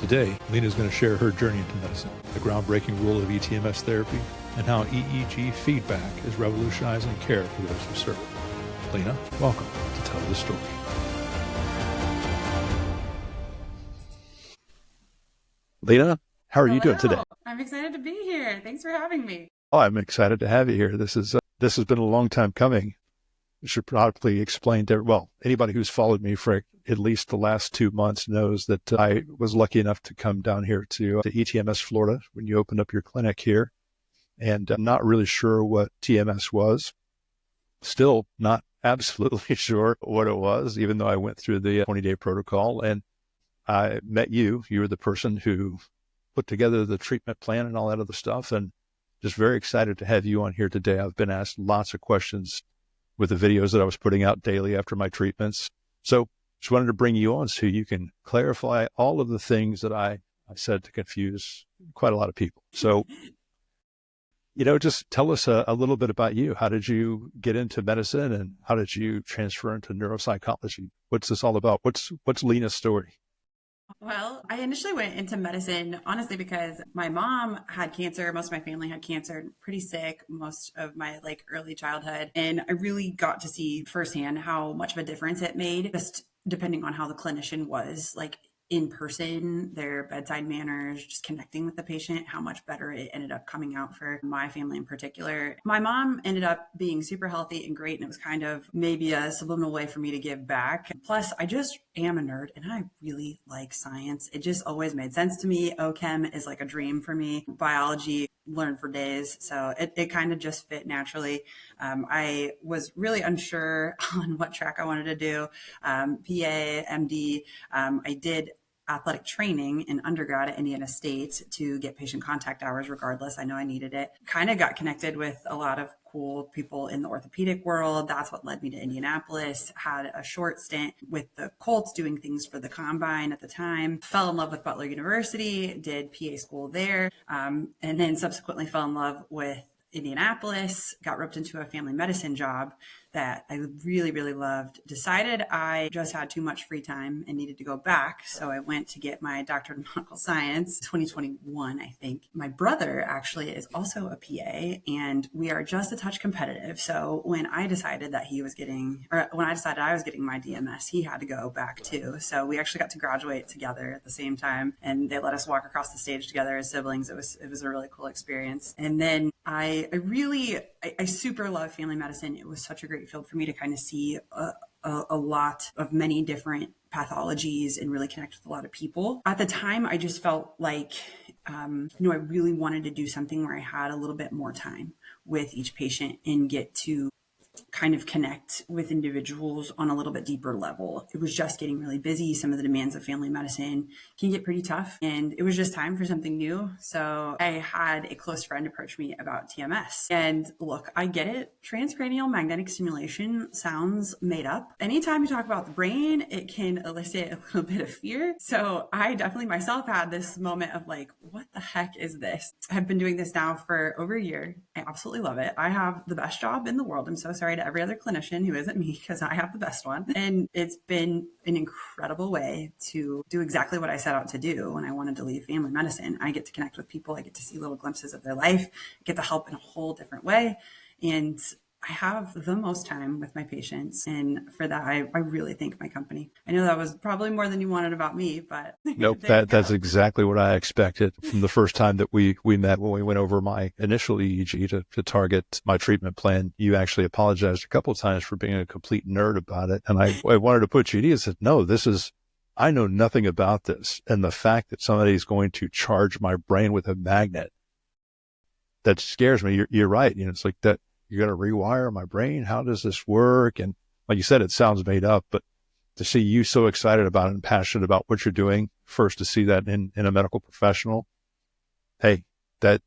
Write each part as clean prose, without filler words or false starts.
Today, Lena is going to share her journey into medicine, the groundbreaking role of eTMS therapy, and how EEG feedback is revolutionizing care for those who serve. Lena, welcome to Tell the Story. Lena, how are you doing today? I'm excited to be here. Thanks for having me. Oh, I'm excited to have you here. This has been a long time coming. I should probably explain to, anybody who's followed me for at least the last 2 months knows that I was lucky enough to come down here to eTMS, Florida, when you opened up your clinic here. And I'm not really sure what TMS was. Still not absolutely sure what it was, even though I went through the 20-day protocol. And I met you. You were the person who put together the treatment plan and all that other stuff. And just very excited to have you on here today. I've been asked lots of questions with the videos that I was putting out daily after my treatments. So just wanted to bring you on so you can clarify all of the things that I said to confuse quite a lot of people. So, just tell us a little bit about you. How did you get into medicine and how did you transfer into neuropsychology? What's this all about? What's Lena's story? Well, I initially went into medicine, honestly, because my mom had cancer. Most of my family had cancer, pretty sick most of my early childhood. And I really got to see firsthand how much of a difference it made, just depending on how the clinician was in person, their bedside manners, just connecting with the patient, how much better it ended up coming out for my family in particular. My mom ended up being super healthy and great, and it was kind of maybe a subliminal way for me to give back. Plus, I just am a nerd and I really like science. It just always made sense to me. OChem is like a dream for me. Biology, learn for days. So it kind of just fit naturally. I was really unsure on what track I wanted to do. PA, MD. I did athletic training in undergrad at Indiana State to get patient contact hours regardless. I know I needed it. Kind of got connected with a lot of cool people in the orthopedic world. That's what led me to Indianapolis. Had a short stint with the Colts doing things for the combine at the time. Fell in love with Butler University, did PA school there, and then subsequently fell in love with Indianapolis, got roped into a family medicine job that I really, really loved. Decided I just had too much free time and needed to go back. So I went to get my doctorate in medical science, 2021, I think. My brother actually is also a PA and we are just a touch competitive. So when I decided I was getting my DMS, he had to go back too. So we actually got to graduate together at the same time and they let us walk across the stage together as siblings. It was a really cool experience. And then I super love family medicine. It was such a great field for me to kind of see a lot of many different pathologies and really connect with a lot of people. At the time, I just felt like, I really wanted to do something where I had a little bit more time with each patient and get to kind of connect with individuals on a little bit deeper level. It was just getting really busy. Some of the demands of family medicine can get pretty tough and it was just time for something new. So I had a close friend approach me about TMS and look, I get it. Transcranial magnetic stimulation sounds made up. Anytime you talk about the brain, it can elicit a little bit of fear. So I definitely myself had this moment of what the heck is this? I've been doing this now for over a year. I absolutely love it. I have the best job in the world. I'm so sorry to every other clinician who isn't me because I have the best one. And it's been an incredible way to do exactly what I set out to do when I wanted to leave family medicine. I get to connect with people. I get to see little glimpses of their life. I get to help in a whole different way. And I have the most time with my patients. And for that, I really thank my company. I know that was probably more than you wanted about me, but nope, that's exactly what I expected from the first time that we met when we went over my initial EEG to target my treatment plan. You actually apologized a couple of times for being a complete nerd about it. And I wanted to put you at ease. I said, no, I know nothing about this. And the fact that somebody's going to charge my brain with a magnet, that scares me. You're right. It's like that. You're going to rewire my brain. How does this work? And like you said, it sounds made up, but to see you so excited about it and passionate about what you're doing, first to see that in a medical professional, hey, that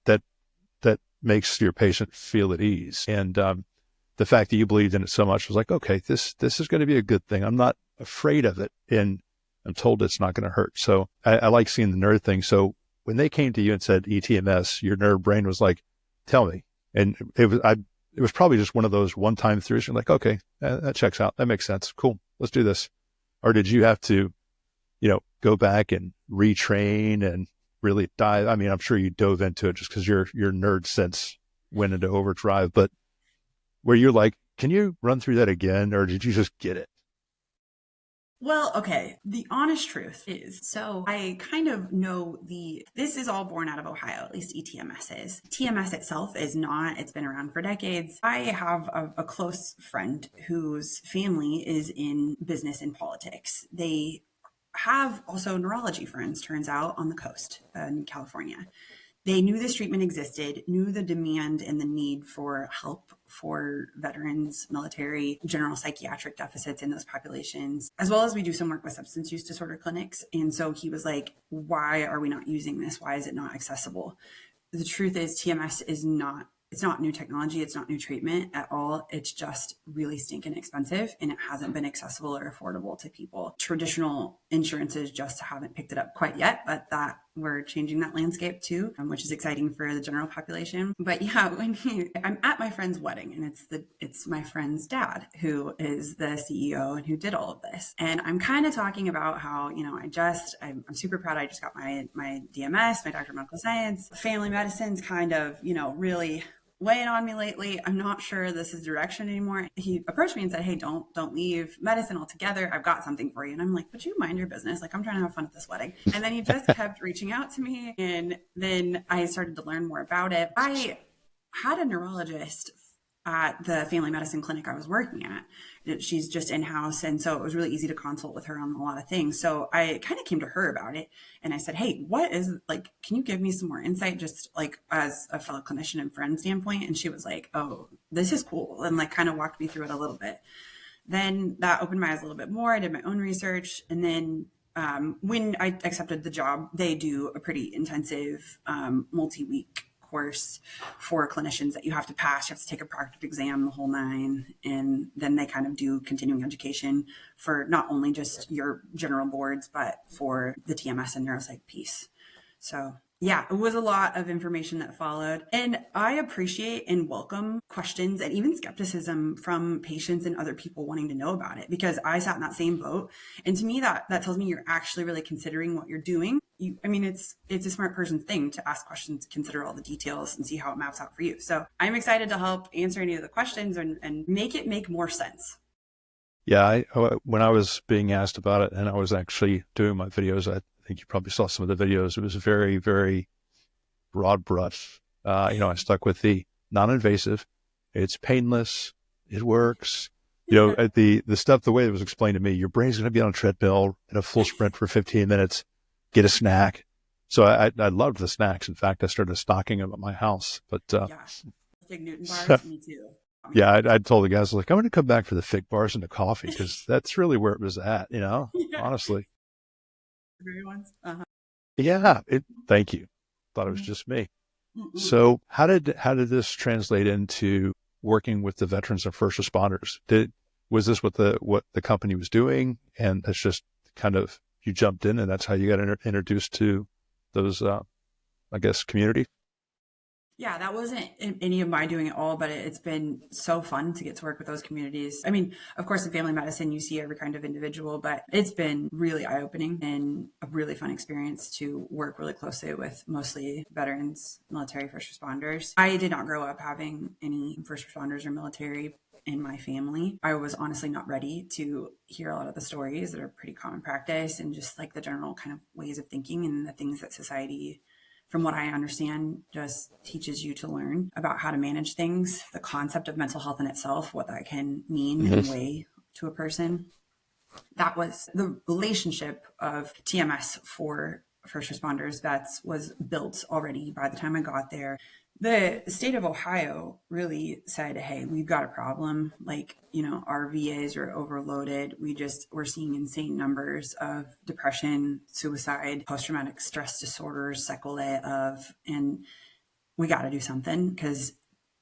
makes your patient feel at ease. And the fact that you believed in it so much was like, okay, this is going to be a good thing. I'm not afraid of it, and I'm told it's not going to hurt. So I like seeing the nerd thing. So when they came to you and said eTMS, your nerd brain was like, tell me. And it was probably just one of those one-time throughs. You're like, okay, that checks out. That makes sense. Cool. Let's do this. Or did you have to, go back and retrain and really dive? I mean, I'm sure you dove into it just because your nerd sense went into overdrive, but where you're like, can you run through that again, or did you just get it? Well, okay. The honest truth is, so I kind of know this is all born out of Ohio, at least eTMS is. TMS itself is not, it's been around for decades. I have a close friend whose family is in business and politics. They have also neurology friends, turns out, on the coast in California. They knew this treatment existed, knew the demand and the need for help for veterans, military, general psychiatric deficits in those populations, as well as we do some work with substance use disorder clinics. And so he was like, why are we not using this? Why is it not accessible? The truth is TMS is not, it's not new technology. It's not new treatment at all. It's just really stinking expensive, and it hasn't been accessible or affordable to people. Traditional insurances just haven't picked it up quite yet, but that we're changing that landscape too, which is exciting for the general population. But yeah, I'm at my friend's wedding, and it's my friend's dad who is the CEO and who did all of this. And I'm kind of talking about how, I'm super proud. I just got my DMS, my Doctor of Medical Science. Family medicine's kind of, really weighing on me lately. I'm not sure this is direction anymore. He approached me and said, hey, don't leave medicine altogether. I've got something for you. And I'm like, would you mind your business? Like, I'm trying to have fun at this wedding. And then he just kept reaching out to me. And then I started to learn more about it. I had a neurologist at the family medicine clinic I was working at. She's just in-house. And so it was really easy to consult with her on a lot of things. So I kind of came to her about it. And I said, hey, can you give me some more insight, just like as a fellow clinician and friend standpoint? And she was like, oh, this is cool. And like kind of walked me through it a little bit. Then that opened my eyes a little bit more. I did my own research. And then when I accepted the job, they do a pretty intensive multi-week course for clinicians that you have to pass. You have to take a practice exam, the whole nine. And then they kind of do continuing education for not only just your general boards, but for the TMS and neuropsych piece. So yeah, it was a lot of information that followed. And I appreciate and welcome questions and even skepticism from patients and other people wanting to know about it, because I sat in that same boat. And to me, that tells me you're actually really considering what you're doing. It's a smart person's thing to ask questions, consider all the details, and see how it maps out for you. So I'm excited to help answer any of the questions and make it make more sense. Yeah, when I was being asked about it and I was actually doing my videos, I think you probably saw some of the videos. It was very, very broad brush. I stuck with the non-invasive. It's painless. It works. The stuff, the way it was explained to me, your brain's going to be on a treadmill in a full sprint for 15 minutes. Get a snack. So I loved the snacks. In fact, I started stocking them at my house. But Fig Newton bars, me too. Yeah, I told the guys, like, I'm going to come back for the fig bars and the coffee, because that's really where it was at, Yeah. honestly. Everyone's. Uh-huh. Yeah, thank you. Thought it was just me. Mm-mm. So how did this translate into working with the veterans and first responders? Was this what the company was doing, and that's just kind of, you jumped in and that's how you got introduced to those, community? Yeah, that wasn't any of my doing at all, but it's been so fun to get to work with those communities. I mean, of course, in family medicine, you see every kind of individual, but it's been really eye-opening and a really fun experience to work really closely with mostly veterans, military, first responders. I did not grow up having any first responders or military in my family. I was honestly not ready to hear a lot of the stories that are pretty common practice, and just like the general kind of ways of thinking and the things that society, from what I understand, just teaches you to learn about how to manage things, the concept of mental health in itself, what that can mean and weigh to a person. That was the relationship of TMS for first responders that was built already by the time I got there. The state of Ohio really said, hey, we've got a problem. Our VAs are overloaded. We're seeing insane numbers of depression, suicide, post-traumatic stress disorders, sequelae of, and we got to do something, because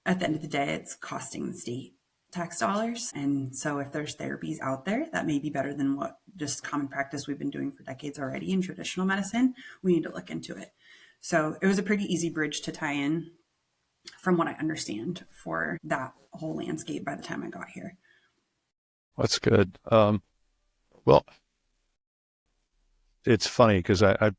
at the end of the day, it's costing the state tax dollars. And so if there's therapies out there that may be better than what just common practice we've been doing for decades already in traditional medicine, we need to look into it. So it was a pretty easy bridge to tie in, from what I understand, for that whole landscape by the time I got here. That's good. Well, It's funny because I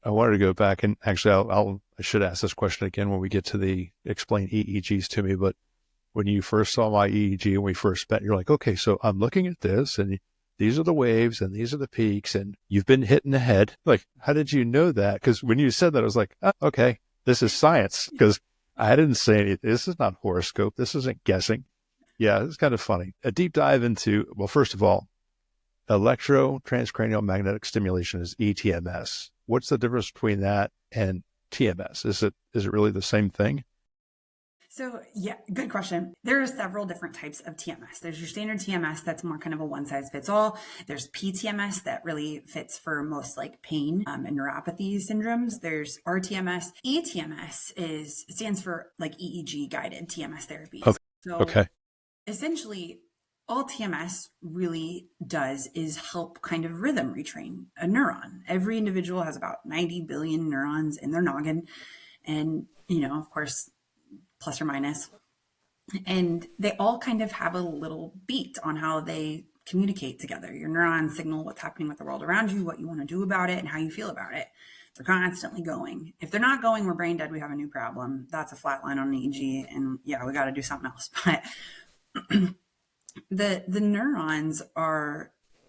wanted to go back and actually I should ask this question again when we get to the explain EEGs to me. But when you first saw my EEG and we first met, you're like, okay, so I'm looking at this and these are the waves and these are the peaks and you've been hit in the head. Like, how did you know that? Because when you said that, I was like, oh, okay, this is science because I didn't say anything. This is not horoscope. This isn't guessing. Yeah, it's kind of funny. A deep dive into, well, first of all, transcranial magnetic stimulation is eTMS. What's the difference between that and TMS? Is it really the same thing? So yeah, good question. There are several different types of TMS. There's your standard TMS that's more kind of a one size fits all. There's PTMS that really fits for most like pain and neuropathy syndromes. There's RTMS. eTMS stands for like EEG guided TMS therapies. Okay. So Okay. essentially all TMS really does is help kind of rhythm retrain a neuron. Every individual has about 90 billion neurons in their noggin. And, of course, plus or minus. And they all kind of have a little beat on how they communicate together. Your neurons signal what's happening with the world around you, what you want to do about it, and how you feel about it. They're constantly going. If they're not going, we're brain dead. We have a new problem. That's a flat line on an EEG. And yeah, we got to do something else. But the neurons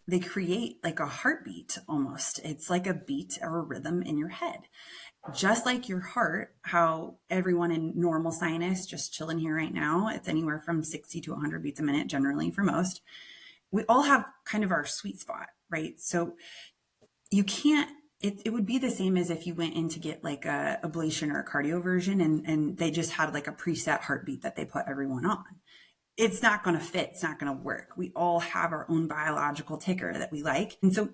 they create like a heartbeat almost. It's like a beat or a rhythm in your head. Just like your heart, how everyone in normal sinus, just chilling here right now, it's anywhere from 60 to 100 beats a minute, generally for most. We all have kind of our sweet spot, right? So you can't, it would be the same as if you went in to get like a ablation or a cardioversion and they just had like a preset heartbeat that they put everyone on. It's not going to fit. It's not going to work. We all have our own biological ticker that we like. And so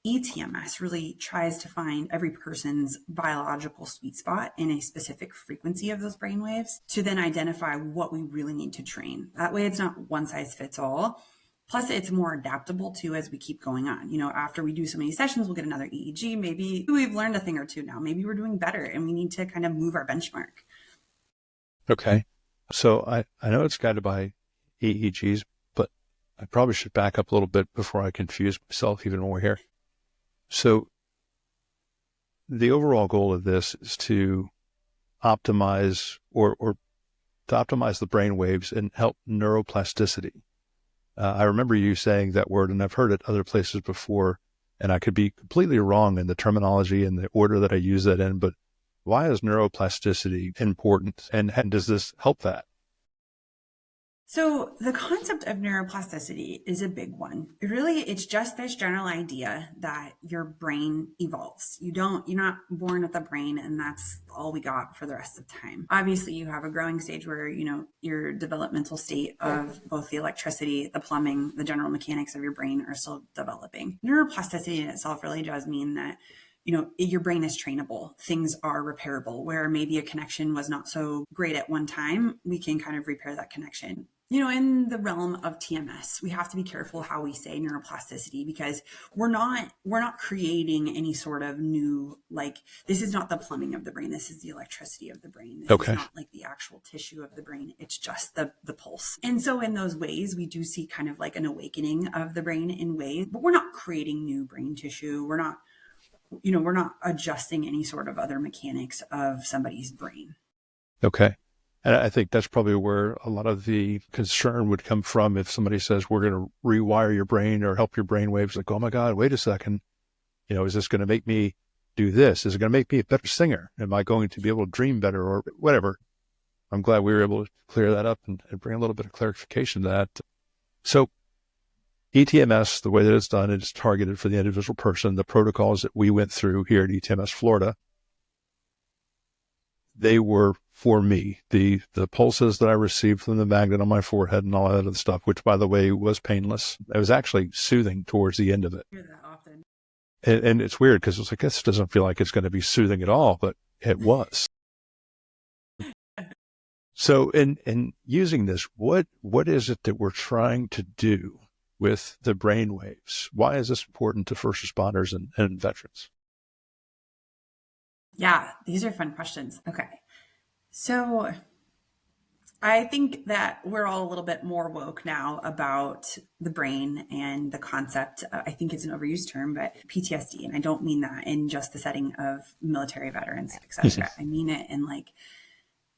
eTMS really tries to find every person's biological sweet spot in a specific frequency of those brain waves to then identify what we really need to train. That way it's not one size fits all. Plus it's more adaptable too as we keep going on. After we do so many sessions, we'll get another EEG. Maybe we've learned a thing or two now. Maybe we're doing better and we need to kind of move our benchmark. Okay. So I know it's guided by EEGs, but I probably should back up a little bit before I confuse myself even more here. So the overall goal of this is to optimize or to optimize the brain waves and help neuroplasticity. I remember you saying that word, and I've heard it other places before, and I could be completely wrong in the terminology and the order that I use that in, but why is neuroplasticity important, and does this help that? So the concept of neuroplasticity is a big one. It's just this general idea that your brain evolves. You're not born with a brain and that's all we got for the rest of time. Obviously you have a growing stage where, your developmental state of both the electricity, the plumbing, the general mechanics of your brain are still developing. Neuroplasticity in itself really does mean that your brain is trainable. Things are repairable. Where maybe a connection was not so great at one time, we can kind of repair that connection. In the realm of TMS, we have to be careful how we say neuroplasticity because we're not creating any sort of new, like, this is not the plumbing of the brain. This is the electricity of the brain. This is not like the actual tissue of the brain. It's just the pulse. And so in those ways, we do see kind of like an awakening of the brain in ways, but we're not creating new brain tissue. We're not adjusting any sort of other mechanics of somebody's brain. Okay. And I think that's probably where a lot of the concern would come from if somebody says, we're going to rewire your brain or help your brain waves. Like, oh my God, wait a second. Is this going to make me do this? Is it going to make me a better singer? Am I going to be able to dream better or whatever? I'm glad we were able to clear that up and bring a little bit of clarification to that. So eTMS, the way that it's done, it's targeted for the individual person. The protocols that we went through here at eTMS Florida, they were for me. The pulses that I received from the magnet on my forehead and all that other stuff, which by the way was painless. It was actually soothing towards the end of it. I hear that often. And it's weird because it's like, this doesn't feel like it's going to be soothing at all, but it was. So in using this, what is it that we're trying to do with the brain waves? Why is this important to first responders and veterans? Yeah, these are fun questions. Okay. So I think that we're all a little bit more woke now about the brain and the concept. I think it's an overused term, but PTSD. And I don't mean that in just the setting of military veterans, et cetera. I mean it in like,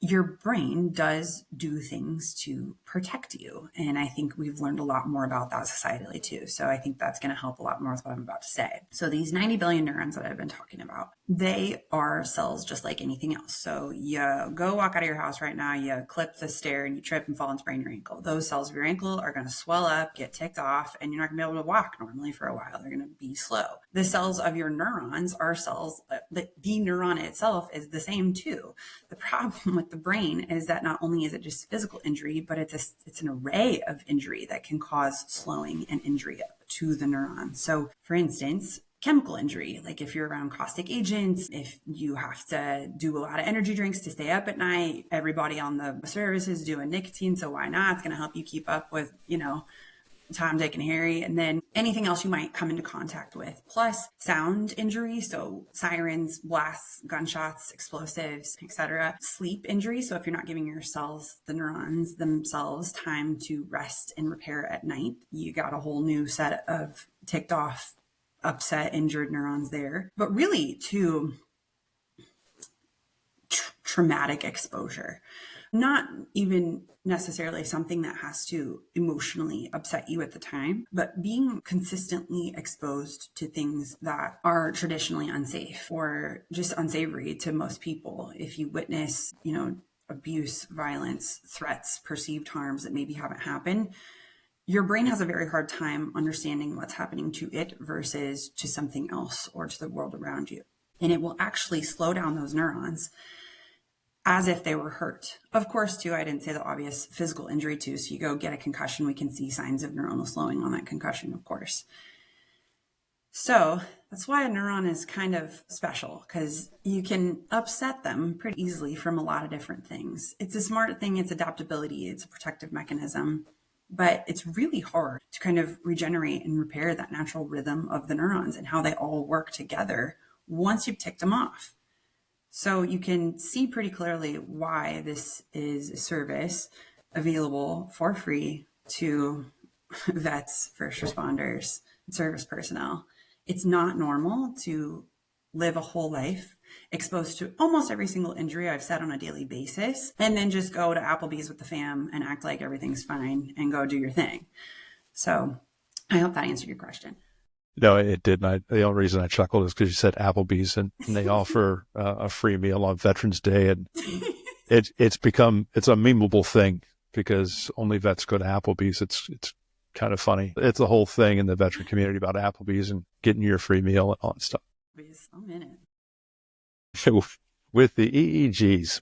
your brain does do things to protect you. And I think we've learned a lot more about that societally too. So I think that's going to help a lot more with what I'm about to say. So these 90 billion neurons that I've been talking about, they are cells just like anything else. So you go walk out of your house right now, you clip the stair and you trip and fall and sprain your ankle. Those cells of your ankle are going to swell up, get ticked off, and you're not going to be able to walk normally for a while. They're going to be slow. The cells of your neurons are cells, the neuron itself is the same too. The problem with the brain is that not only is it just physical injury, but it's an array of injury that can cause slowing and injury to the neuron. So for instance, chemical injury, like if you're around caustic agents, if you have to do a lot of energy drinks to stay up at night, everybody on the service is doing nicotine, so why not? It's going to help you keep up with, Tom, Dick, and Harry, and then anything else you might come into contact with, plus sound injury, so sirens, blasts, gunshots, explosives, etc. Sleep injury, so if you're not giving your cells, the neurons themselves, time to rest and repair at night, you got a whole new set of ticked off, upset, injured neurons there. But really, to traumatic exposure. Not even necessarily something that has to emotionally upset you at the time, but being consistently exposed to things that are traditionally unsafe or just unsavory to most people. If you witness, abuse, violence, threats, perceived harms that maybe haven't happened, your brain has a very hard time understanding what's happening to it versus to something else or to the world around you. And it will actually slow down those neurons as if they were hurt. Of course, too, I didn't say the obvious physical injury too. So you go get a concussion, we can see signs of neuronal slowing on that concussion, of course. So that's why a neuron is kind of special, because you can upset them pretty easily from a lot of different things. It's a smart thing. It's adaptability. It's a protective mechanism. But it's really hard to kind of regenerate and repair that natural rhythm of the neurons and how they all work together once you've ticked them off. So you can see pretty clearly why this is a service available for free to vets, first responders, and service personnel. It's not normal to live a whole life exposed to almost every single injury I've said on a daily basis, and then just go to Applebee's with the fam and act like everything's fine and go do your thing. So I hope that answered your question. No, it didn't. The only reason I chuckled is because you said Applebee's and they offer a free meal on Veterans Day. And it's a memeable thing because only vets go to Applebee's. It's kind of funny. It's a whole thing in the veteran community about Applebee's and getting your free meal and all that stuff. I'm in it. So with the EEGs,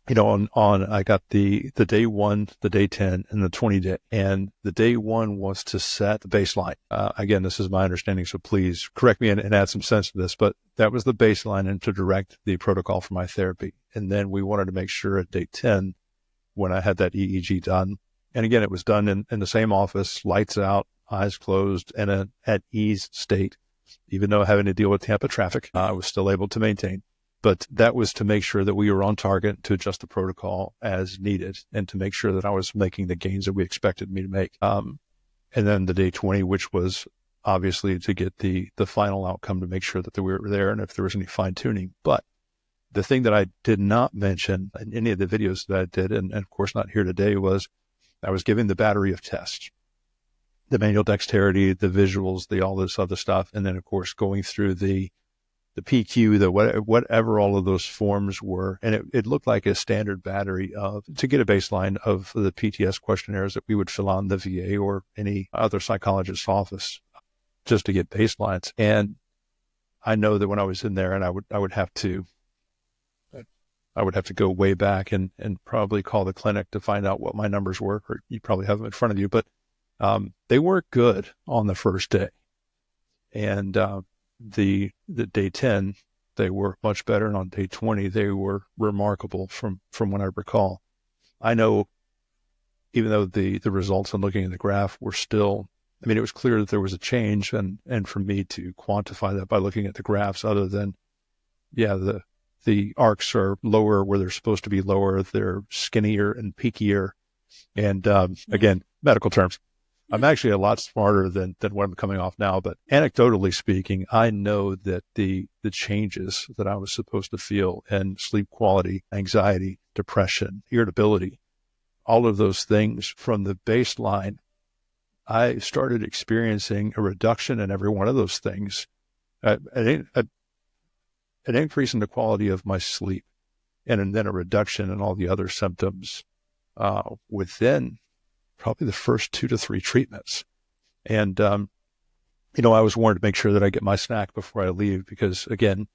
I got the day 1, the day 10, and the 20 day. And the day 1 was to set the baseline. Again, this is my understanding, so please correct me and add some sense to this, but that was the baseline and to direct the protocol for my therapy. And then we wanted to make sure at day 10, when I had that EEG done, and again, it was done in the same office, lights out, eyes closed, and at ease state. Even though having to deal with Tampa traffic, I was still able to maintain. But that was to make sure that we were on target to adjust the protocol as needed and to make sure that I was making the gains that we expected me to make. And then the day 20, which was obviously to get the final outcome to make sure that we were there and if there was any fine tuning. But the thing that I did not mention in any of the videos that I did, and of course not here today, was I was giving the battery of tests, the manual dexterity, the visuals, all this other stuff. And then of course going through the PQ, whatever all of those forms were. And it looked like a standard battery to get a baseline of the PTS questionnaires that we would fill out in the VA or any other psychologist's office just to get baselines. And I know that when I was in there and I would have to go way back and probably call the clinic to find out what my numbers were, or you probably have them in front of you, but they weren't good on the first day. And the day 10, they were much better. And on day 20, they were remarkable from what I recall. I know, even though the results and looking at the graph were still, it was clear that there was a change. And for me to quantify that by looking at the graphs, other than, the The arcs are lower where they're supposed to be lower. They're skinnier and peakier. And again, medical terms. I'm actually a lot smarter than what I'm coming off now. But anecdotally speaking, I know that the changes that I was supposed to feel in sleep quality, anxiety, depression, irritability, all of those things from the baseline, I started experiencing a reduction in every one of those things, an increase in the quality of my sleep, and then a reduction in all the other symptoms within probably the first 2 to 3 treatments. And, I was warned to make sure that I get my snack before I leave because, again,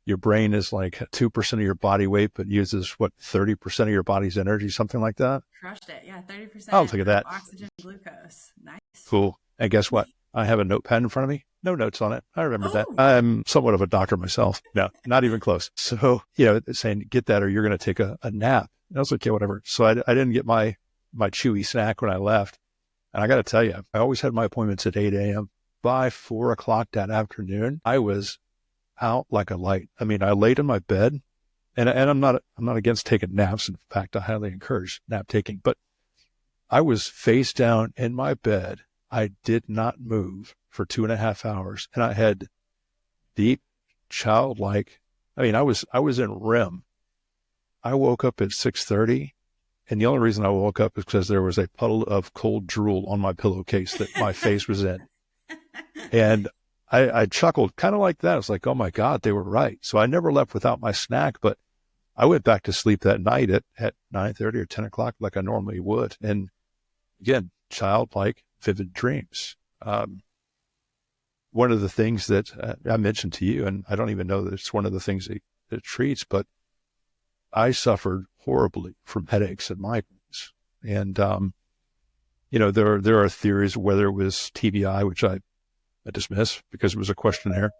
your brain is like 2% of your body weight, but uses 30% of your body's energy, something like that. Crushed it. Yeah, 30% I'll take that. oxygen, glucose. Nice. Cool. And guess what? I have a notepad in frfront of me. No notes on it. I remember that. Oh. I'm somewhat of a doctor myself. No, not even close. So, saying get that or you're going to take a nap. And I was like, yeah, whatever. So I didn't get my chewy snack when I left. And I got to tell you, I always had my appointments at 8 a.m. By 4 o'clock that afternoon, I was out like a light. I mean, I laid in my bed and I'm not against taking naps. In fact, I highly encourage nap taking, but I was face down in my bed. I did not move for 2.5 hours and I had deep childlike, I was in REM. I woke up at 6:30. And the only reason I woke up is because there was a puddle of cold drool on my pillowcase that my face was in. And I chuckled kind of like that. I was like, oh my God, they were right. So I never left without my snack, but I went back to sleep that night at 9:30 or 10 o'clock like I normally would. And again, childlike, vivid dreams. One of the things that I mentioned to you, and I don't even know that it's one of the things that it treats, but I suffered horribly from headaches and migraines. And, there are theories whether it was TBI, which I dismiss because it was a questionnaire,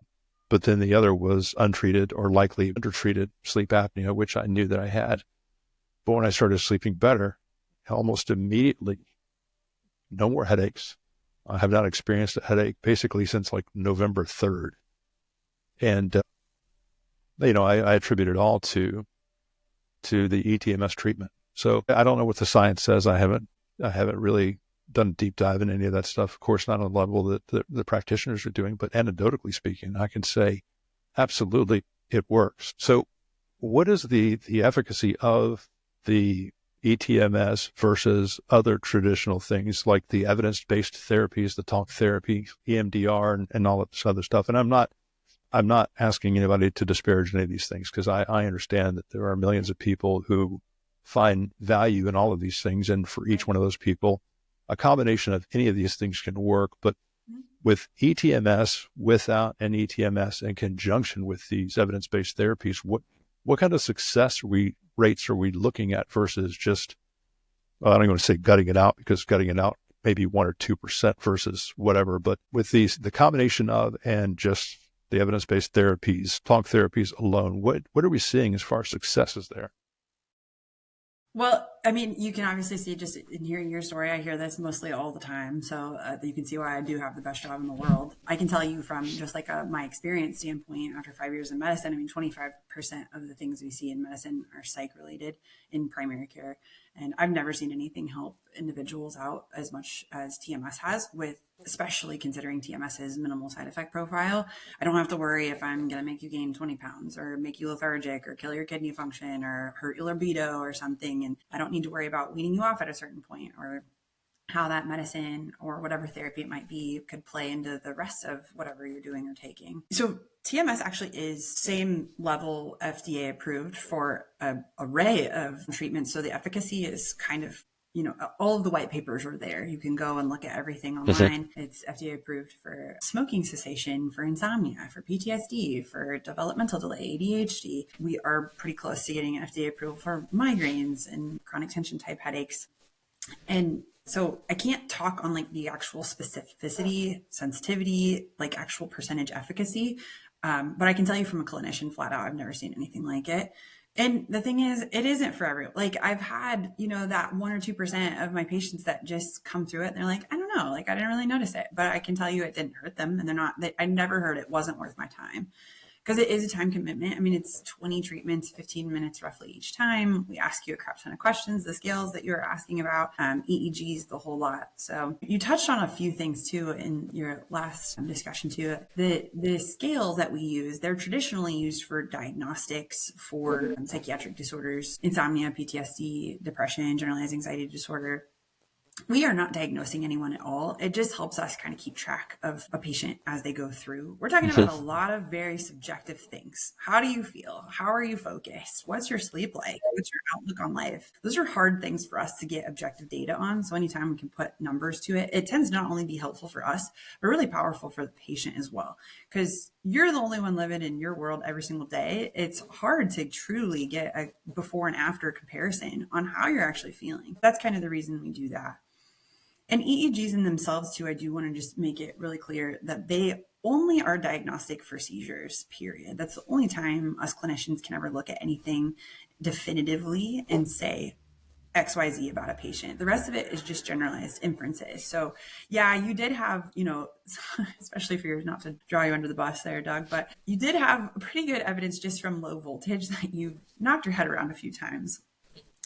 but then the other was untreated or likely undertreated sleep apnea, which I knew that I had. But when I started sleeping better, almost immediately, no more headaches. I have not experienced a headache basically since like November 3rd. And, I attribute it all to the eTMS treatment. So I don't know what the science says. I haven't really done a deep dive in any of that stuff. Of course, not on the level that the practitioners are doing, but anecdotally speaking, I can say absolutely it works. So what is the efficacy of the eTMS versus other traditional things like the evidence-based therapies, the talk therapy, EMDR, and all of this other stuff? And I'm not asking anybody to disparage any of these things because I understand that there are millions of people who find value in all of these things. And for each one of those people, a combination of any of these things can work. But with eTMS, without an eTMS, in conjunction with these evidence-based therapies, what kind of success rates are we looking at versus just, well, I don't even want to say gutting it out because gutting it out maybe 1 or 2% versus whatever. But with the combination of and just the evidence-based therapies, talk therapies alone, what are we seeing as far as successes there? Well, you can obviously see just in hearing your story, I hear this mostly all the time. So you can see why I do have the best job in the world. I can tell you from just like my experience standpoint, after 5 years in medicine, 25% of the things we see in medicine are psych related in primary care. And I've never seen anything help individuals out as much as TMS has, with especially considering TMS's minimal side effect profile. I don't have to worry if I'm going to make you gain 20 pounds or make you lethargic or kill your kidney function or hurt your libido or something. And I don't need to worry about weaning you off at a certain point or how that medicine or whatever therapy it might be could play into the rest of whatever you're doing or taking. So TMS actually is same level FDA approved for an array of treatments. So the efficacy is kind of, all of the white papers are there. You can go and look at everything online. It's FDA approved for smoking cessation, for insomnia, for PTSD, for developmental delay, ADHD. We are pretty close to getting FDA approval for migraines and chronic tension type headaches. And so I can't talk on like the actual specificity, sensitivity, like actual percentage efficacy. But I can tell you from a clinician flat out, I've never seen anything like it. And the thing is, it isn't for everyone. Like I've had, that 1 or 2% of my patients that just come through it. And they're like, I don't know, I didn't really notice it, but I can tell you it didn't hurt them. And I never heard it wasn't worth my time. because it is a time commitment. I mean, it's 20 treatments, 15 minutes roughly each time. We ask you a crap ton of questions, the scales that you're asking about, EEGs, the whole lot. So you touched on a few things too in your last discussion too. The scales that we use, they're traditionally used for diagnostics for psychiatric disorders, insomnia, PTSD, depression, generalized anxiety disorder. We are not diagnosing anyone at all. It just helps us kind of keep track of a patient as they go through. We're talking about a lot of very subjective things. How do you feel? How are you focused? What's your sleep like? What's your outlook on life? Those are hard things for us to get objective data on. So anytime we can put numbers to it, it tends to not only be helpful for us, but really powerful for the patient as well. Because you're the only one living in your world every single day. It's hard to truly get a before and after comparison on how you're actually feeling. That's kind of the reason we do that. And EEGs in themselves too, I do want to just make it really clear that they only are diagnostic for seizures, period. That's the only time us clinicians can ever look at anything definitively and say XYZ about a patient. The rest of it is just generalized inferences. So yeah, you did have, especially for yours, not to draw you under the bus there, Doug, but you did have pretty good evidence just from low voltage that you knocked your head around a few times.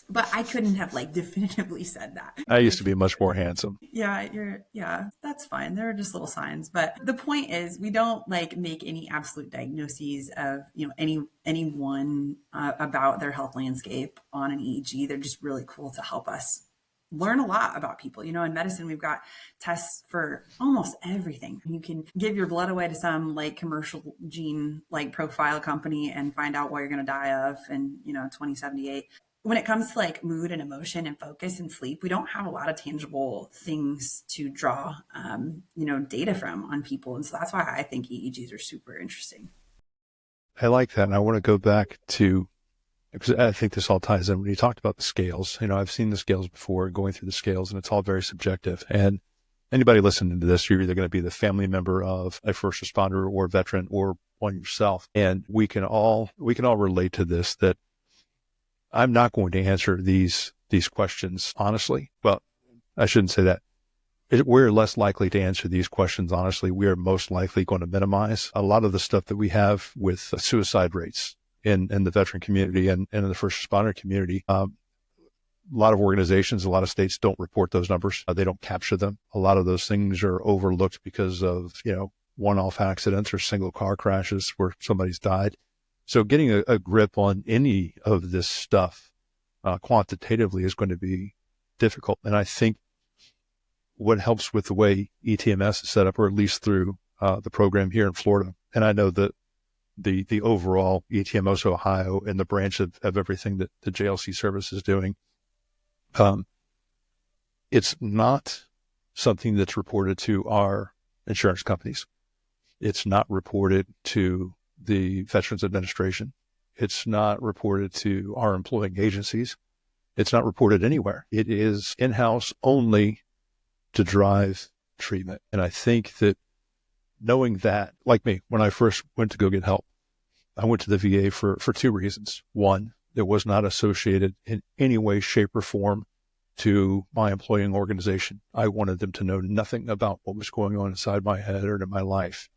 But I couldn't have definitively said that. I used to be much more handsome. Yeah, that's fine. There are just little signs. But the point is, we don't make any absolute diagnoses of, anyone about their health landscape on an EEG. They're just really cool to help us learn a lot about people. In medicine, we've got tests for almost everything. You can give your blood away to some commercial gene profile company and find out what you're going to die of in 2078. When it comes to mood and emotion and focus and sleep, we don't have a lot of tangible things to draw, data from on people. And so that's why I think EEGs are super interesting. I like that. And I want to go back to, because I think this all ties in when you talked about the scales. I've seen the scales before, going through the scales, and it's all very subjective. And anybody listening to this, you're either going to be the family member of a first responder or veteran or one yourself. And we can all relate to this, that I'm not going to answer these questions honestly. Well, I shouldn't say that. We're less likely to answer these questions honestly. We are most likely going to minimize a lot of the stuff that we have with suicide rates in the veteran community and in the first responder community. A lot of organizations, a lot of states don't report those numbers. They don't capture them. A lot of those things are overlooked because of, one-off accidents or single car crashes where somebody's died. So getting a grip on any of this stuff quantitatively is going to be difficult. And I think what helps with the way eTMS is set up, or at least through the program here in Florida, and I know that the overall eTMS Ohio and the branch of everything that the JLC service is doing, it's not something that's reported to our insurance companies. It's not reported to the Veterans Administration. It's not reported to our employing agencies. It's not reported anywhere. It is in-house only to drive treatment. And I think that knowing that, like me, when I first went to go get help, I went to the VA for two reasons. One, it was not associated in any way, shape, or form to my employing organization. I wanted them to know nothing about what was going on inside my head or in my life.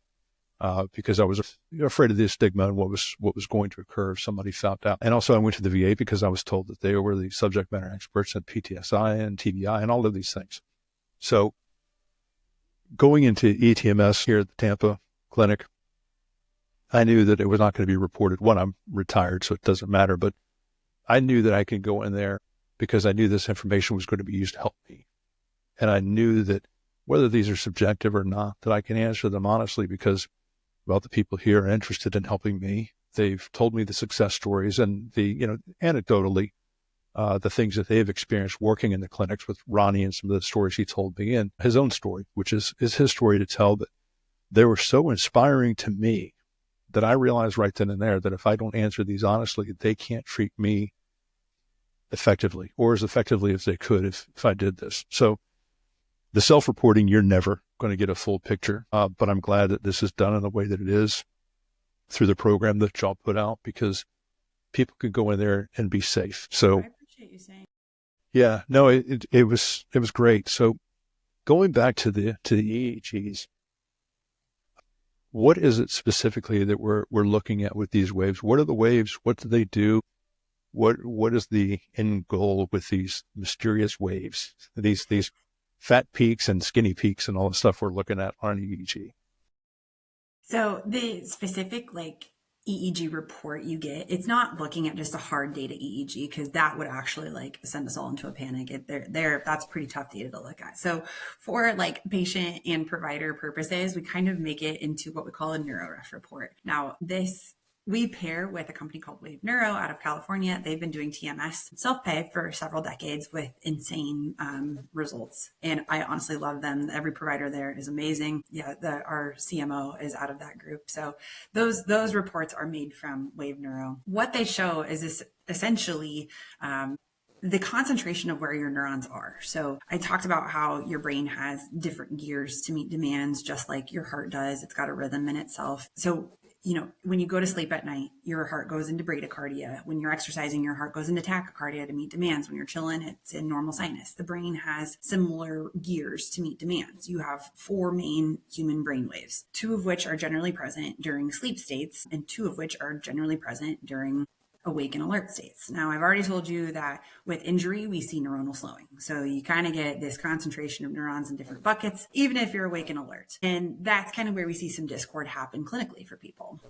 Because I was afraid of the stigma and what was going to occur if somebody found out. And also I went to the VA because I was told that they were the subject matter experts in PTSD and TBI and all of these things. So going into eTMS here at the Tampa clinic, I knew that it was not going to be reported. One, I'm retired, so it doesn't matter, but I knew that I could go in there because I knew this information was going to be used to help me. And I knew that whether these are subjective or not, that I can answer them honestly because the people here are interested in helping me. They've told me the success stories and anecdotally, the things that they've experienced working in the clinics with Ronnie and some of the stories he told me, and his own story, which is his story to tell. But they were so inspiring to me that I realized right then and there that if I don't answer these honestly, they can't treat me effectively or as effectively as they could if I did this. So the self-reporting, you're never going to get a full picture, but I'm glad that this is done in the way that it is through the program that y'all put out, because people could go in there and be safe. So I appreciate you saying. Yeah, no, it was great. So going back to the EEGs, What is it specifically that we're looking at with these waves? What are the waves? What do they do? What is the end goal with these mysterious waves? These fat peaks and skinny peaks and all the stuff we're looking at on EEG. So the specific EEG report you get, it's not looking at just a hard data EEG, because that would actually send us all into a panic. That's pretty tough data to look at. So for patient and provider purposes, we kind of make it into what we call a neuroref report. Now this we pair with a company called Wave Neuro out of California. They've been doing TMS self-pay for several decades with insane results. And I honestly love them. Every provider there is amazing. Yeah, our CMO is out of that group. So those reports are made from Wave Neuro. What they show is this essentially the concentration of where your neurons are. So I talked about how your brain has different gears to meet demands, just like your heart does. It's got a rhythm in itself. So when you go to sleep at night, your heart goes into bradycardia. When you're exercising, your heart goes into tachycardia to meet demands. When you're chilling, it's in normal sinus. The brain has similar gears to meet demands. You have 4 main human brain waves, 2 of which are generally present during sleep states, and 2 of which are generally present during awake and alert states. Now, I've already told you that with injury, we see neuronal slowing. So you kind of get this concentration of neurons in different buckets, even if you're awake and alert. And that's kind of where we see some discord happen clinically for people.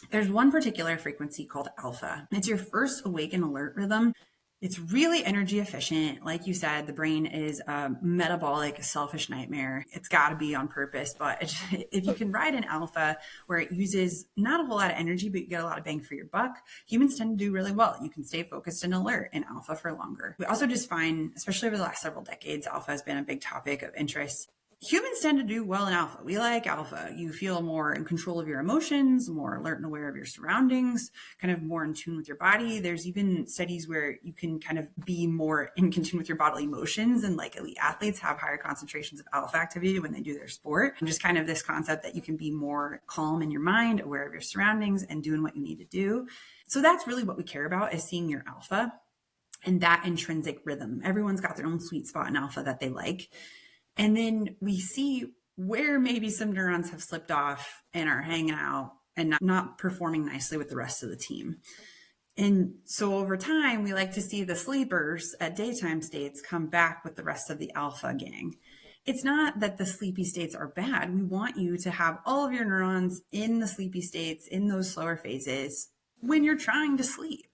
There's one particular frequency called alpha. It's your first awake and alert rhythm. It's really energy efficient. Like you said, the brain is a metabolic, selfish nightmare. It's got to be on purpose. But if you can ride an alpha where it uses not a whole lot of energy, but you get a lot of bang for your buck, humans tend to do really well. You can stay focused and alert in alpha for longer. We also just find, especially over the last several decades, alpha has been a big topic of interest. Humans tend to do well in alpha. We like alpha. You feel more in control of your emotions, more alert and aware of your surroundings, kind of more in tune with your body. There's even studies where you can kind of be more in tune with your bodily emotions, and elite athletes have higher concentrations of alpha activity when they do their sport. And just kind of this concept that you can be more calm in your mind, aware of your surroundings, and doing what you need to do. So that's really what we care about, is seeing your alpha and that intrinsic rhythm. Everyone's got their own sweet spot in alpha that they like. And then we see where maybe some neurons have slipped off and are hanging out and not performing nicely with the rest of the team. And so over time, we like to see the sleepers at daytime states come back with the rest of the alpha gang. It's not that the sleepy states are bad. We want you to have all of your neurons in the sleepy states, in those slower phases, when you're trying to sleep.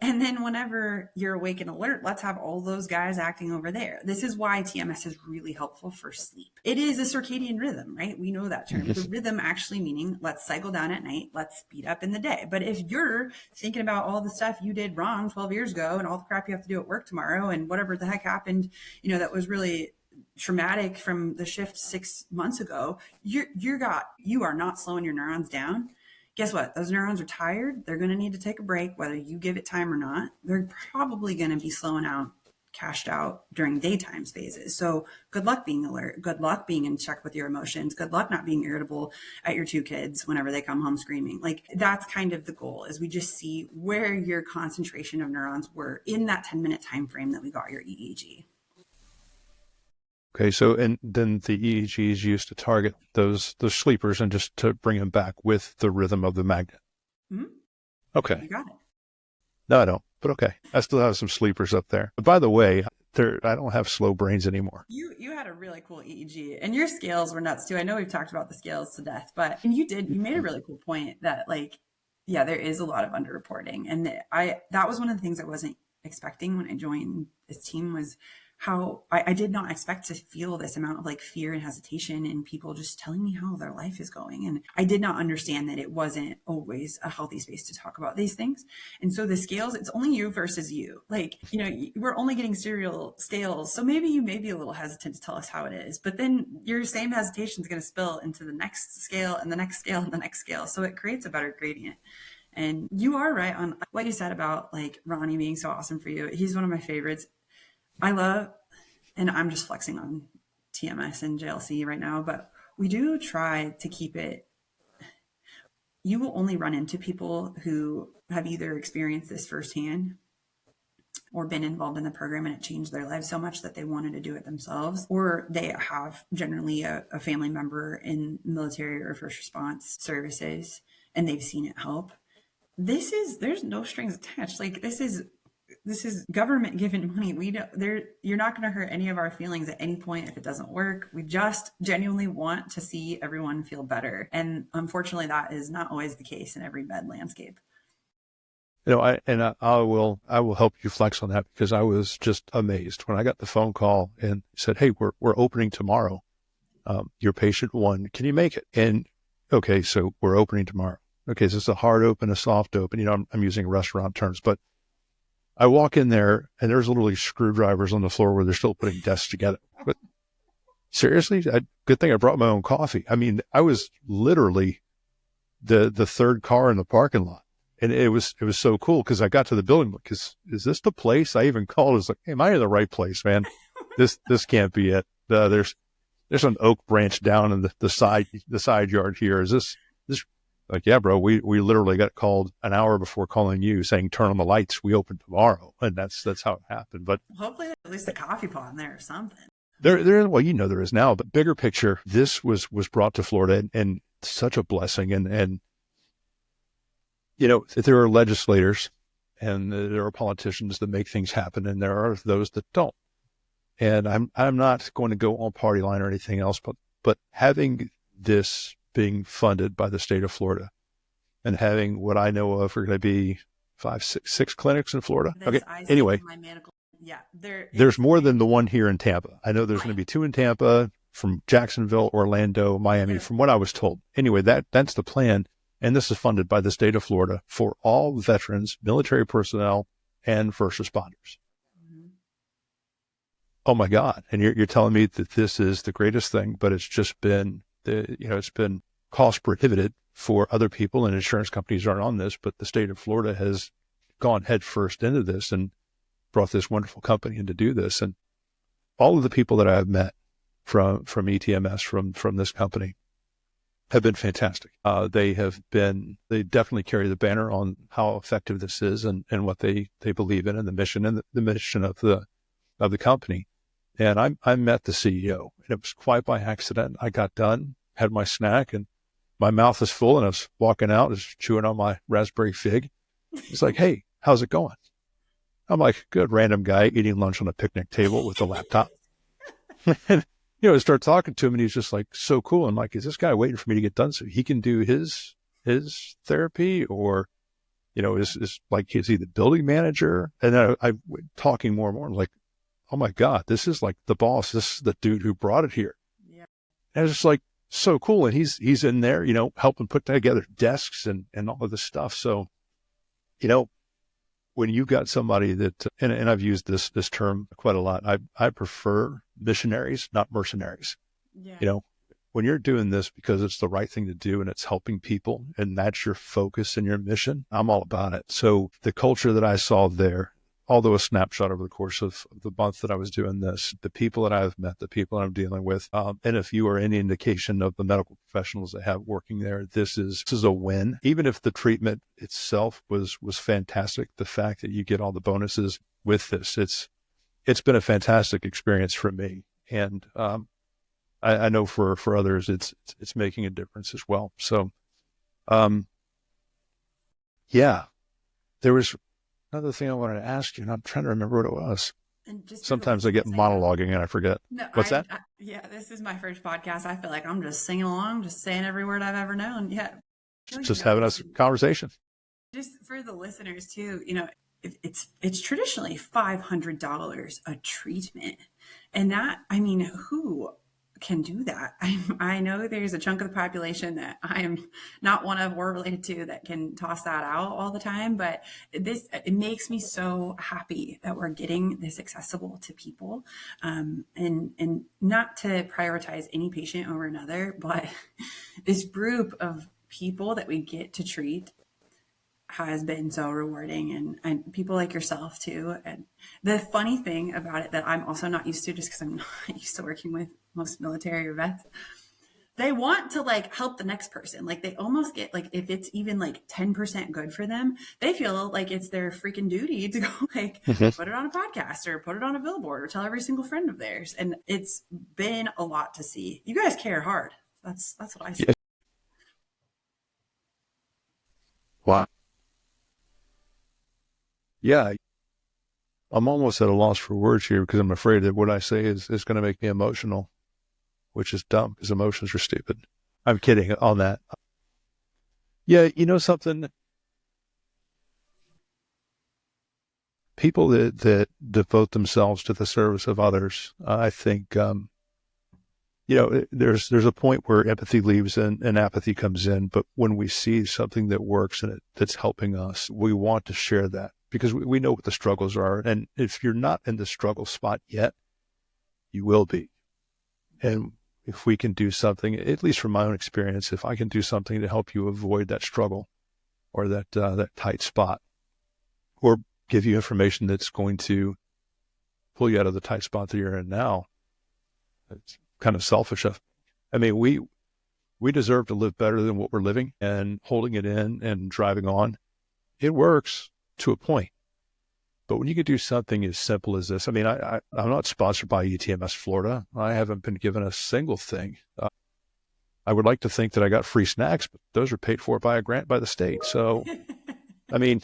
And then whenever you're awake and alert, let's have all those guys acting over there. This is why TMS is really helpful for sleep. It is a circadian rhythm, right? We know that term. The rhythm actually meaning let's cycle down at night, let's speed up in the day. But if you're thinking about all the stuff you did wrong 12 years ago and all the crap you have to do at work tomorrow and whatever the heck happened, that was really traumatic from the shift 6 months ago, you are not slowing your neurons down. Guess what? Those neurons are tired. They're going to need to take a break, whether you give it time or not. They're probably going to be slowing out, cashed out during daytime phases. So good luck being alert. Good luck being in check with your emotions. Good luck not being irritable at your 2 kids whenever they come home screaming. That's kind of the goal, is we just see where your concentration of neurons were in that 10-minute time frame that we got your EEG. Okay, so and then the EEG is used to target those sleepers and just to bring them back with the rhythm of the magnet. Mm-hmm. Okay. You got it. No, I don't, but okay. I still have some sleepers up there. But by the way, I don't have slow brains anymore. You had a really cool EEG, and your scales were nuts too. I know we've talked about the scales to death, but you made a really cool point that there is a lot of underreporting, and that was one of the things I wasn't expecting when I joined this team, was how I did not expect to feel this amount of fear and hesitation and people just telling me how their life is going. And I did not understand that it wasn't always a healthy space to talk about these things. And so the scales, it's only you versus you. We're only getting serial scales. So maybe you may be a little hesitant to tell us how it is, but then your same hesitation is going to spill into the next scale and the next scale and the next scale. So it creates a better gradient. And you are right on what you said about Ronnie being so awesome for you. He's one of my favorites. I love, and I'm just flexing on TMS and JLC right now, but we do try to keep it. You will only run into people who have either experienced this firsthand or been involved in the program and it changed their lives so much that they wanted to do it themselves, or they have generally a family member in military or first response services and they've seen it help. There's no strings attached. Like this is government given money. You're not going to hurt any of our feelings at any point if it doesn't work. We just genuinely want to see everyone feel better. And unfortunately, that is not always the case in every med landscape. I will help you flex on that, because I was just amazed when I got the phone call and said, "Hey, we're opening tomorrow. Your patient 1, can you make it?" And okay, so we're opening tomorrow. Okay, so it's a hard open, a soft open. I'm using restaurant terms, but I walk in there and there's literally screwdrivers on the floor where they're still putting desks together. But seriously, good thing I brought my own coffee. I mean, I was literally the third car in the parking lot. And it was so cool, because I got to the building, because is this the place? I even called. I was like, "Hey, am I in the right place, man? This can't be it. There's an oak branch down in the side yard here. Is this?" Like, "Yeah, bro, we literally got called an hour before calling you saying, turn on the lights. We open tomorrow." And that's how it happened. But hopefully at least a coffee pot in there or something. Well, there is now, but bigger picture, this was brought to Florida, and such a blessing. And there are legislators and there are politicians that make things happen, and there are those that don't. And I'm not going to go on party line or anything else, but having this being funded by the state of Florida and having what I know of are going to be 5, 6 clinics in Florida. Okay. Anyway, there's more than the one here in Tampa. I know there's going to be 2 in Tampa, from Jacksonville, Orlando, Miami, from what I was told. Anyway, that's the plan. And this is funded by the state of Florida for all veterans, military personnel, and first responders. Mm-hmm. Oh my God. And you're telling me that this is the greatest thing, but it's just been it's been cost prohibitive for other people, and insurance companies aren't on this, but the state of Florida has gone headfirst into this and brought this wonderful company in to do this. And all of the people that I have met from eTMS, from this company, have been fantastic. They definitely carry the banner on how effective this is and what they believe in, and the mission of the company. And I met the CEO, and it was quite by accident. I got done, had my snack, and my mouth was full, and I was walking out, I was chewing on my raspberry fig. He's like, "Hey, how's it going?" I'm like, "Good." Random guy eating lunch on a picnic table with a laptop. And I start talking to him, and he's just like, so cool. I'm like, is this guy waiting for me to get done so he can do his therapy? Or, is he the building manager? And then I talking more and more, I'm like, oh my God, this is like the boss. This is the dude who brought it here. Yeah. And it's just like, so cool. And he's in there, helping put together desks and all of this stuff. So, when you've got somebody that, and I've used this term quite a lot, I prefer missionaries, not mercenaries. Yeah. When you're doing this because it's the right thing to do and it's helping people and that's your focus and your mission, I'm all about it. So the culture that I saw there, although a snapshot over the course of the month that I was doing this, the people that I've met, the people that I'm dealing with, and if you are any indication of the medical professionals that have working there, this is a win. Even if the treatment itself was fantastic, the fact that you get all the bonuses with this, it's been a fantastic experience for me. And I know for others, it's making a difference as well. So, yeah, there was another thing I wanted to ask you, and I'm trying to remember what it was. And just sometimes I get monologuing and I forget. No, What's that? Yeah, this is my first podcast. I feel like I'm just singing along, just saying every word I've ever known. Yeah. Just having a conversation. Just for the listeners too, it's traditionally $500 a treatment. And that, who can do that? I know there's a chunk of the population that I am not one of or related to that can toss that out all the time, but it makes me so happy that we're getting this accessible to people, and not to prioritize any patient over another, but this group of people that we get to treat has been so rewarding, and people like yourself too. And the funny thing about it that I'm also not used to, just because I'm not used to working with most military or vets, they want to like help the next person. Like they almost get like, if it's even like 10% good for them, they feel like it's their freaking duty to go like put it on a podcast or put it on a billboard or tell every single friend of theirs. And it's been a lot to see. You guys care hard. That's what I see. Wow. Yeah. I'm almost at a loss for words here because I'm afraid that what I say is going to make me emotional, which is dumb because emotions are stupid. I'm kidding on that. Yeah, you know something? People that devote themselves to the service of others, I think, there's a point where empathy leaves and apathy comes in. But when we see something that works and that's helping us, we want to share that because we know what the struggles are. And if you're not in the struggle spot yet, you will be. And if we can do something, at least from my own experience, if I can do something to help you avoid that struggle or that tight spot, or give you information that's going to pull you out of the tight spot that you're in now, it's kind of selfish. I mean, we deserve to live better than what we're living, and holding it in and driving on, it works to a point. But when you can do something as simple as this, I mean, I'm not sponsored by eTMS Florida. I haven't been given a single thing. I would like to think that I got free snacks, but those are paid for by a grant by the state. So, I mean,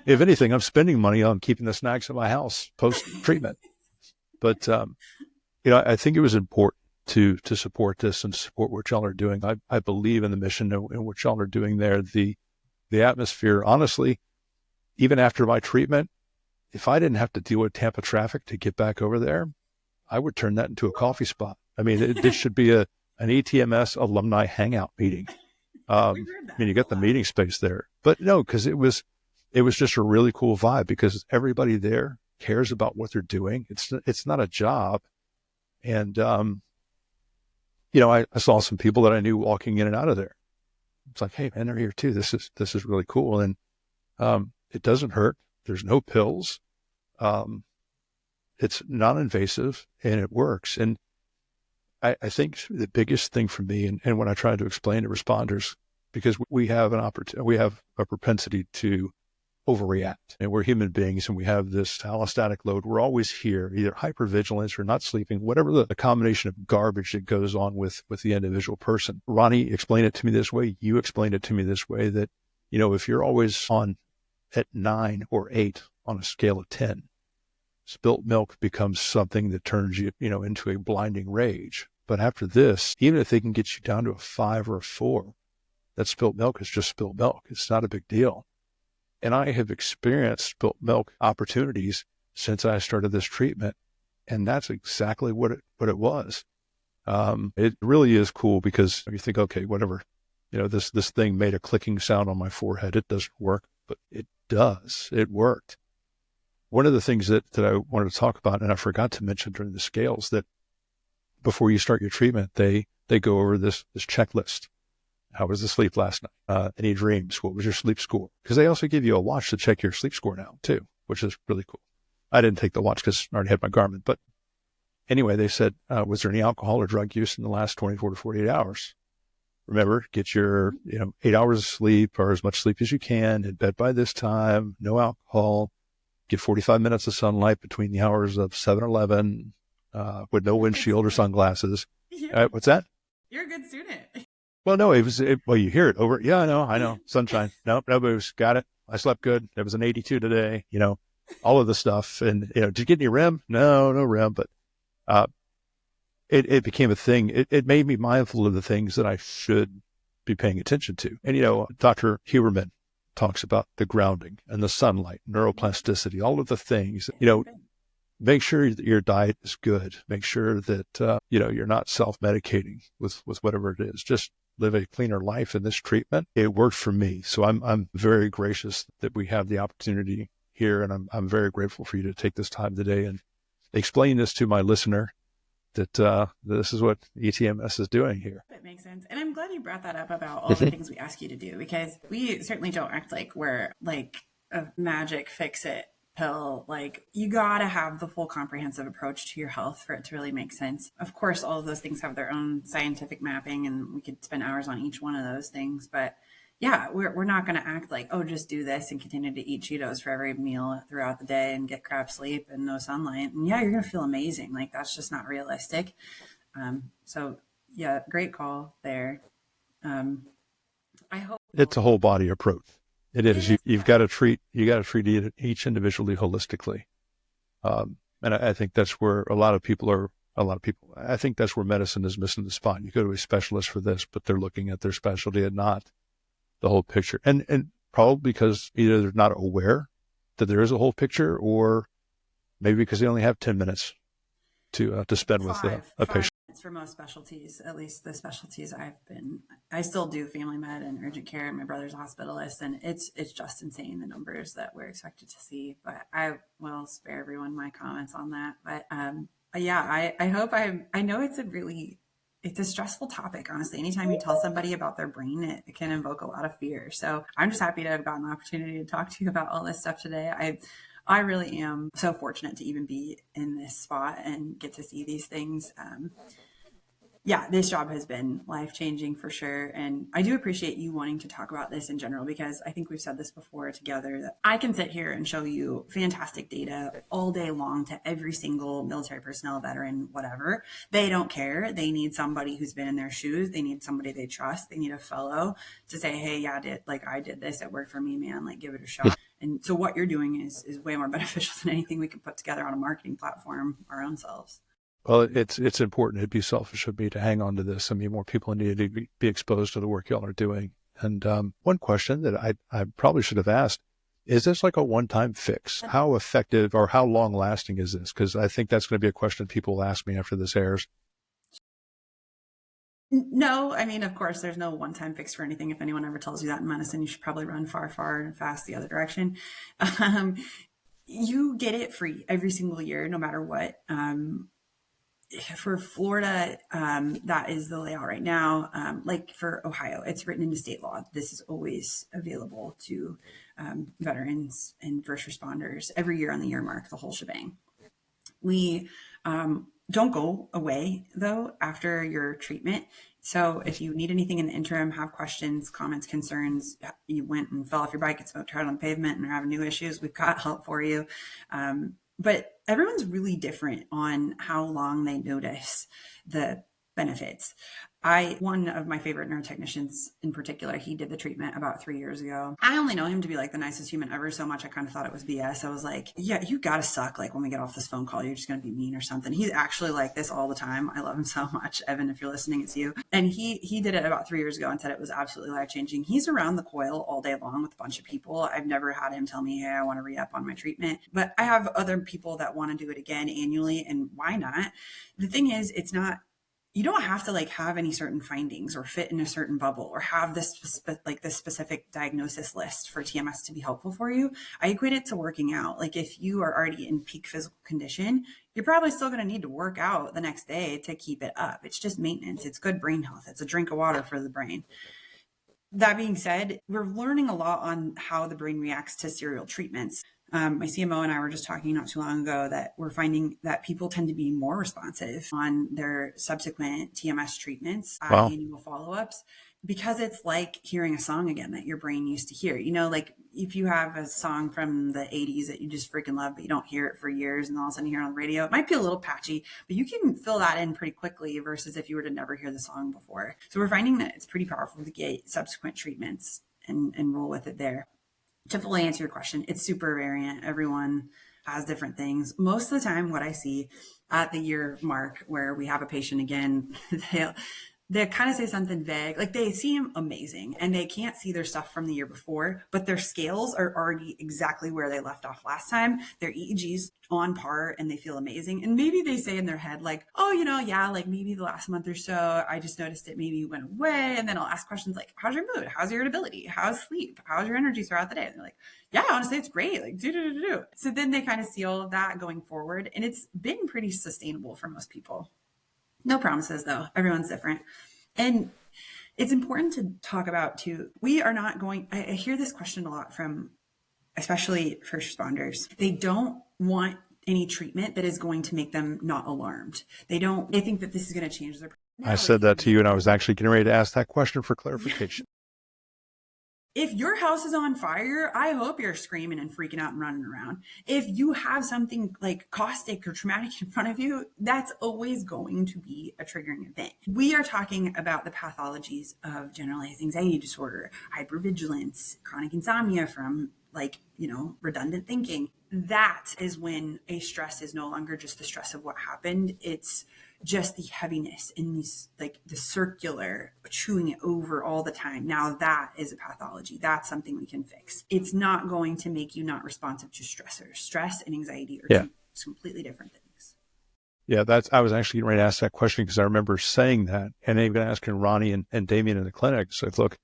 if anything, I'm spending money on keeping the snacks in my house post-treatment. But, I think it was important to support this and support what y'all are doing. I believe in the mission and what y'all are doing there. The atmosphere, honestly, even after my treatment, if I didn't have to deal with Tampa traffic to get back over there, I would turn that into a coffee spot. I mean, this should be an eTMS alumni hangout meeting. I mean, you got the meeting space there, but no, because it was just a really cool vibe because everybody there cares about what they're doing. It's not a job. And, I saw some people that I knew walking in and out of there. It's like, hey man, they're here too. This is really cool. And, it doesn't hurt. There's no pills. It's non-invasive and it works. And I think the biggest thing for me, and when I try to explain to responders, because we have a propensity to overreact, and we're human beings and we have this allostatic load. We're always here, either hypervigilance or not sleeping, whatever the combination of garbage that goes on with the individual person. Ronnie explained it to me this way. You explained it to me this way, that, if you're always on at 9 or 8 on a scale of 10, spilt milk becomes something that turns you, into a blinding rage. But after this, even if they can get you down to a 5 or a 4, that spilt milk is just spilt milk. It's not a big deal. And I have experienced spilt milk opportunities since I started this treatment. And that's exactly what it was. It really is cool because you think, okay, whatever, this thing made a clicking sound on my forehead. It doesn't work, but it does. It worked. One of the things that I wanted to talk about, and I forgot to mention during the scales, that before you start your treatment, they go over this checklist. How was the sleep last night? Any dreams? What was your sleep score? Because they also give you a watch to check your sleep score now too, which is really cool. I didn't take the watch because I already had my Garmin. But anyway, they said, was there any alcohol or drug use in the last 24 to 48 hours? Remember, get your 8 hours of sleep or as much sleep as you can, in bed by this time, no alcohol, get 45 minutes of sunlight between the hours of 7 and 11 with no windshield or sunglasses. What's that? You're a good student. Well, no, well, you hear it over. Yeah, I know. Sunshine. Nope, no booze. Got it. I slept good. It was an 82 today, all of the stuff. And, did you get any REM? No REM, but, it became a thing. It made me mindful of the things that I should be paying attention to. And, Dr. Huberman talks about the grounding and the sunlight, neuroplasticity, all of the things, make sure that your diet is good. Make sure that, you're not self-medicating with whatever it is. Just live a cleaner life in this treatment. It worked for me. So I'm very gracious that we have the opportunity here. And I'm very grateful for you to take this time today and explain this to my listener, that this is what eTMS is doing here. That makes sense. And I'm glad you brought that up about all the things we ask you to do, because we certainly don't act like we're like a magic fix-it pill. Like, you gotta have the full comprehensive approach to your health for it to really make sense. Of course, all of those things have their own scientific mapping, and we could spend hours on each one of those things. But yeah, we're not going to act like, oh, just do this and continue to eat Cheetos for every meal throughout the day and get crap sleep and no sunlight. And yeah, you're going to feel amazing. Like, that's just not realistic. So yeah, great call there. I hope It's a whole body approach. It it is. is. You've got to treat each individually holistically. And I think that's where I think that's where medicine is missing the spot. You go to a specialist for this, but they're looking at their specialty and not the whole picture. And probably because either they're not aware that there is a whole picture, or maybe because they only have 10 minutes to spend with a patient. For most specialties, at least the specialties I still do family med and urgent care, and my brother's a hospitalist, and it's just insane, the numbers that we're expected to see. But I will spare everyone my comments on that. But yeah, I hope I know it's a stressful topic, honestly. Anytime you tell somebody about their brain, it can invoke a lot of fear. So I'm just happy to have gotten the opportunity to talk to you about all this stuff today. I really am so fortunate to even be in this spot and get to see these things. Yeah, this job has been life-changing for sure. And I do appreciate you wanting to talk about this in general, because I think we've said this before together, that I can sit here and show you fantastic data all day long to every single military personnel, veteran, whatever. They don't care. They need somebody who's been in their shoes. They need somebody they trust. They need a fellow to say, hey, yeah, I did this. It worked for me, man. Like, give it a shot. And so what you're doing is way more beneficial than anything we could put together on a marketing platform our own selves. Well, it's important. It'd be selfish of me to hang on to this. I mean, more people need to be exposed to the work y'all are doing. And one question that I probably should have asked, is this like a one-time fix? How effective or how long-lasting is this? Because I think that's going to be a question people will ask me after this airs. No, I mean, of course, there's no one-time fix for anything. If anyone ever tells you that in medicine, you should probably run far, far and fast the other direction. You get it free every single year, no matter what. For Florida, that is the layout right now. Like for Ohio, it's written into state law. This is always available to veterans and first responders every year on the year mark, the whole shebang. We don't go away, though, after your treatment. So if you need anything in the interim, have questions, comments, concerns, you went and fell off your bike and smoked hard on the pavement and are having new issues, we've got help for you. But everyone's really different on how long they notice the benefits. One of my favorite neurotechnicians in particular, he did the treatment about 3 years ago. I only know him to be like the nicest human ever so much. I kind of thought it was BS. I was like, yeah, you gotta suck. Like, when we get off this phone call, you're just gonna be mean or something. He's actually like this all the time. I love him so much. Evan, if you're listening, it's you. And he did it about 3 years ago and said it was absolutely life-changing. He's around the coil all day long with a bunch of people. I've never had him tell me, hey, I want to re-up on my treatment. But I have other people that want to do it again annually, and why not? The thing is, you don't have to like have any certain findings or fit in a certain bubble or have this specific diagnosis list for TMS to be helpful for you. I equate it to working out. Like, if you are already in peak physical condition, you're probably still going to need to work out the next day to keep it up. It's just maintenance. It's good brain health. It's a drink of water for the brain. That being said, we're learning a lot on how the brain reacts to serial treatments. My CMO and I were just talking not too long ago that we're finding that people tend to be more responsive on their subsequent TMS treatments, Wow. annual follow-ups, because it's like hearing a song again that your brain used to hear. You know, like if you have a song from the 80s that you just freaking love, but you don't hear it for years, and all of a sudden you hear it on the radio, it might be a little patchy, but you can fill that in pretty quickly versus if you were to never hear the song before. So we're finding that it's pretty powerful to get subsequent treatments and roll with it there. To fully answer your question, it's super variant. Everyone has different things. Most of the time, what I see at the year mark where we have a patient again, they kind of say something vague. Like, they seem amazing and they can't see their stuff from the year before, but their scales are already exactly where they left off last time. Their EEG's on par and they feel amazing. And maybe they say in their head, like, oh, yeah, like maybe the last month or so, I just noticed it maybe went away. And then I'll ask questions like, how's your mood? How's your irritability? How's sleep? How's your energy throughout the day? And they're like, yeah, honestly, it's great. Like, do. So then they kind of see all of that going forward. And it's been pretty sustainable for most people. No promises, though. Everyone's different. And it's important to talk about, too. We are not going, I hear this question a lot from especially first responders, they don't want any treatment that is going to make them not alarmed. They think that this is going to change their I said that to you, and I was actually getting ready to ask that question for clarification. If your house is on fire, I hope you're screaming and freaking out and running around. If you have something like caustic or traumatic in front of you, that's always going to be a triggering event. We are talking about the pathologies of generalized anxiety disorder, hypervigilance, chronic insomnia from redundant thinking. That is when a stress is no longer just the stress of what happened. It's just the heaviness in these, the circular chewing it over all the time. Now that is a pathology. That's something we can fix. It's not going to make you not responsive to stressors. Stress and anxiety are two completely different things. Yeah, I was actually getting ready to ask that question because I remember saying that, and even asking Ronnie and Damien in the clinic. So look,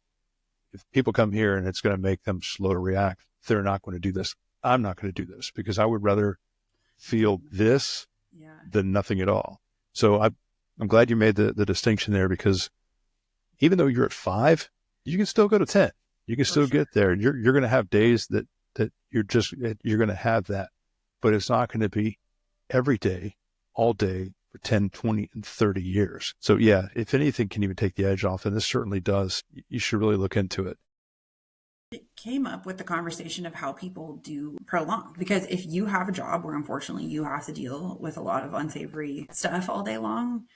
if people come here and it's going to make them slow to react, they're not going to do this. I'm not going to do this because I would rather feel this than nothing at all. So I'm glad you made the distinction there, because even though you're at 5, you can still go to 10. You can still get there. You're going to have days that you're going to have that, but it's not going to be every day, all day for 10, 20, and 30 years. So yeah, if anything can even take the edge off, and this certainly does, you should really look into it. It came up with the conversation of how people do prolonged, because if you have a job where unfortunately you have to deal with a lot of unsavory stuff all day long,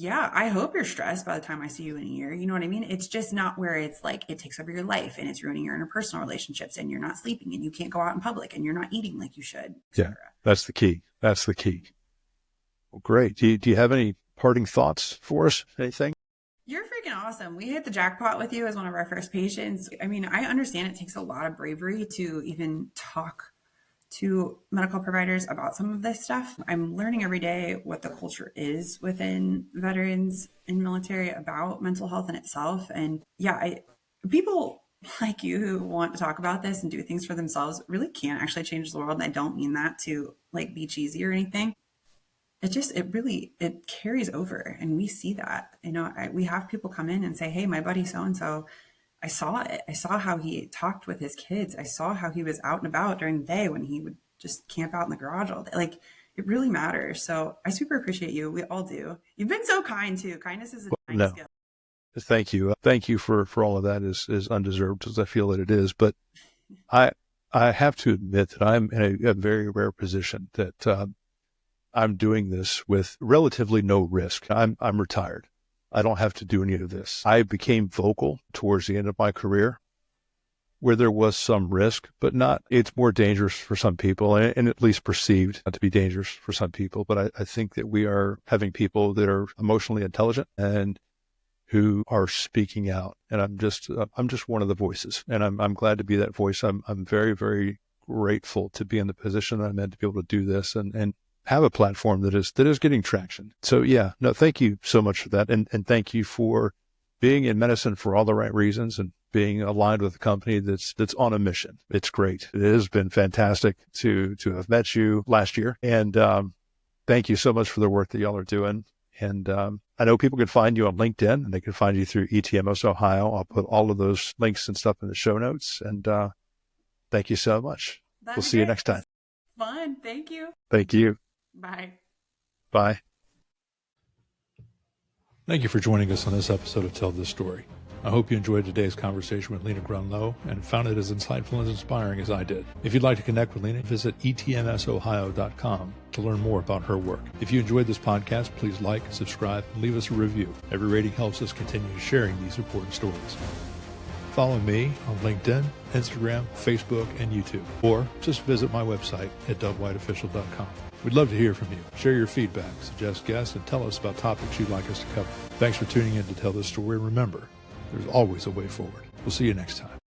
I hope you're stressed by the time I see you in a year. You know what I mean? It's just not where it's like it takes over your life and it's ruining your interpersonal relationships and you're not sleeping and you can't go out in public and you're not eating like you should. Yeah, that's the key. That's the key. Well, great. Do you have any parting thoughts for us? Anything? You're freaking awesome. We hit the jackpot with you as one of our first patients. I mean, I understand it takes a lot of bravery to even talk to medical providers about some of this stuff. I'm learning every day what the culture is within veterans and military about mental health in itself. And people like you who want to talk about this and do things for themselves really can actually change the world. And I don't mean that to be cheesy or anything. It carries over, and we see that. We have people come in and say, hey, my buddy so-and-so, I saw it. I saw how he talked with his kids. I saw how he was out and about during the day when he would just camp out in the garage all day. It really matters. So I super appreciate you. We all do. You've been so kind too. Kindness is a skill. Thank you. Thank you for all of that is undeserved, as I feel that it is. But I have to admit that I'm in a very rare position that I'm doing this with relatively no risk. I'm retired. I don't have to do any of this. I became vocal towards the end of my career where there was some risk, but it's more dangerous for some people, and at least perceived not to be dangerous for some people. But I think that we are having people that are emotionally intelligent and who are speaking out. And I'm just one of the voices, and I'm glad to be that voice. I'm very, very grateful to be in the position that I'm in to be able to do this and have a platform that is getting traction. So thank you so much for that. And thank you for being in medicine for all the right reasons and being aligned with a company that's on a mission. It's great. It has been fantastic to have met you last year. And thank you so much for the work that y'all are doing. And I know people can find you on LinkedIn, and they can find you through eTMS Ohio. I'll put all of those links and stuff in the show notes. And thank you so much. We'll see you next time. Fun. Thank you. Thank you. Bye. Bye. Thank you for joining us on this episode of Tell This Story. I hope you enjoyed today's conversation with Lena Grunloh and found it as insightful and inspiring as I did. If you'd like to connect with Lena, visit eTMSOhio.com to learn more about her work. If you enjoyed this podcast, please like, subscribe, and leave us a review. Every rating helps us continue sharing these important stories. Follow me on LinkedIn, Instagram, Facebook, and YouTube, or just visit my website at dougwhiteofficial.com. We'd love to hear from you. Share your feedback, suggest guests, and tell us about topics you'd like us to cover. Thanks for tuning in to Tell This Story. Remember, there's always a way forward. We'll see you next time.